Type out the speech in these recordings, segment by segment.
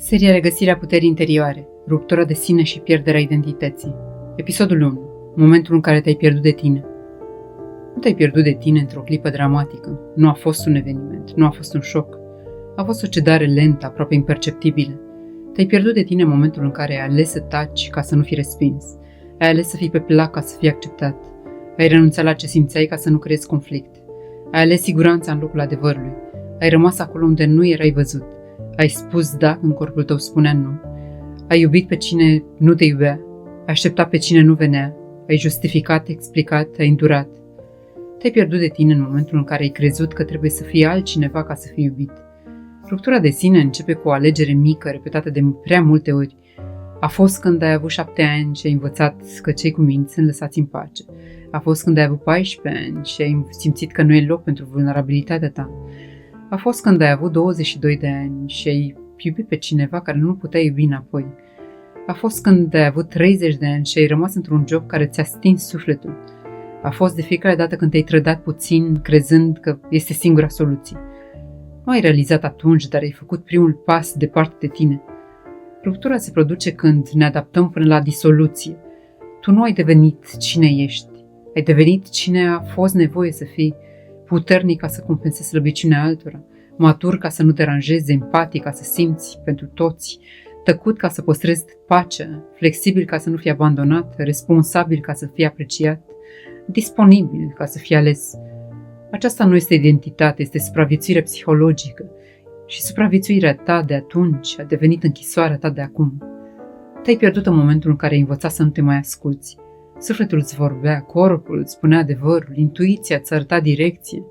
Seria Regăsirea puterii interioare, ruptura de sine și pierderea identității. Episodul 1. Momentul în care te-ai pierdut de tine. Nu te-ai pierdut de tine într-o clipă dramatică. Nu a fost un eveniment, nu a fost un șoc. A fost o cedare lentă, aproape imperceptibilă. Te-ai pierdut de tine în momentul în care ai ales să taci ca să nu fii respins. Ai ales să fii pe plac ca să fii acceptat. Ai renunțat la ce simțeai ca să nu creezi conflict. Ai ales siguranța în locul adevărului. Ai rămas acolo unde nu erai văzut. Ai spus da când corpul tău spunea nu. Ai iubit pe cine nu te iubea. Ai așteptat pe cine nu venea. Ai justificat, explicat, ai îndurat. Te-ai pierdut de tine în momentul în care ai crezut că trebuie să fii altcineva ca să fii iubit. Ruptura de sine începe cu o alegere mică, repetată de prea multe ori. A fost când ai avut 7 ani și ai învățat că cei cu minți sunt lăsați în pace. A fost când ai avut 14 ani și ai simțit că nu e loc pentru vulnerabilitatea ta. A fost când ai avut 22 de ani și ai iubit pe cineva care nu putea iubi înapoi. A fost când ai avut 30 de ani și ai rămas într-un job care ți-a stins sufletul. A fost de fiecare dată când te-ai trădat puțin, crezând că este singura soluție. Nu ai realizat atunci, dar ai făcut primul pas departe de tine. Ruptura se produce când ne adaptăm până la disoluție. Tu nu ai devenit cine ești. Ai devenit cine a fost nevoie să fii. Puternic ca să compensezi slăbiciunea altora, matur ca să nu deranjezi, empatic ca să simți pentru toți, tăcut ca să păstrezi pacea, flexibil ca să nu fii abandonat, responsabil ca să fii apreciat, disponibil ca să fii ales. Aceasta nu este identitate, este supraviețuire psihologică și supraviețuirea ta de atunci a devenit închisoarea ta de acum. Te-ai pierdut în momentul în care ai învățat să nu te mai asculți. Sufletul îți vorbea, corpul îți spunea adevărul, intuiția îți arăta direcție,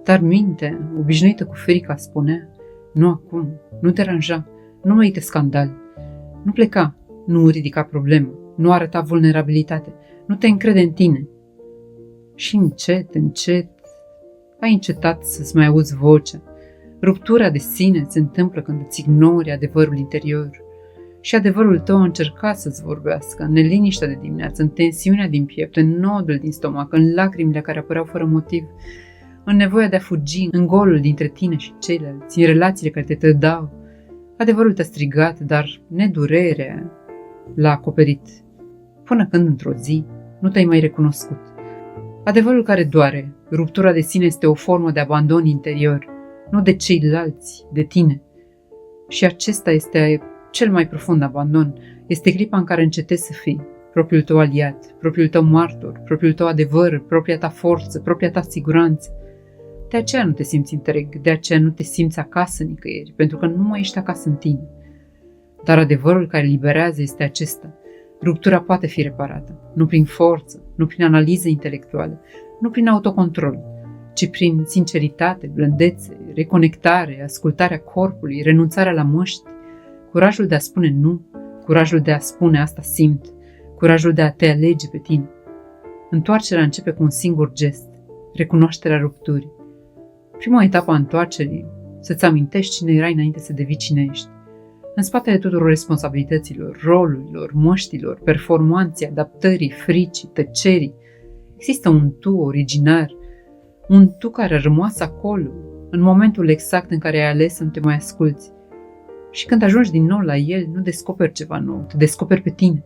dar mintea, obișnuită cu frica, spunea: nu acum, nu deranja, nu mai uite scandal, nu pleca, nu ridica problemă, nu arăta vulnerabilitate, nu te încrede în tine. Și încet, încet, ai încetat să-ți mai auzi vocea. Ruptura de sine se întâmplă când îți ignori adevărul interior. Și adevărul tău a încercat să-ți vorbească, în neliniștea de dimineață, în tensiunea din piept, în nodul din stomac, în lacrimile care apăreau fără motiv, în nevoia de a fugi, în golul dintre tine și ceilalți, în relațiile care te trădau. Adevărul te-a strigat, dar nedurerea l-a acoperit, până când într-o zi nu te-ai mai recunoscut. Adevărul care doare, ruptura de sine, este o formă de abandon interior, nu de ceilalți, de tine. Și acesta este cel mai profund abandon. Este clipa în care încetezi să fii propriul tău aliat, propriul tău martor, propriul tău adevăr, propria ta forță, propria ta siguranță. De aceea nu te simți întreg, de aceea nu te simți acasă nicăieri, pentru că nu mai ești acasă în tine. Dar adevărul care liberează este acesta. Ruptura poate fi reparată, nu prin forță, nu prin analiză intelectuală, nu prin autocontrol, ci prin sinceritate, blândețe, reconectare, ascultarea corpului, renunțarea la măști, curajul de a spune nu, curajul de a spune asta simt, curajul de a te alege pe tine. Întoarcerea începe cu un singur gest, recunoașterea rupturii. Prima etapă a întoarcerii, să-ți amintești cine erai înainte să devii cine ești. În spatele tuturor responsabilităților, rolurilor, măștilor, performanței, adaptării, fricii, tăcerii, există un tu originar, un tu care a rămas acolo, în momentul exact în care ai ales să nu te mai asculți. Și când ajungi din nou la el, nu descoperi ceva nou, te descoperi pe tine.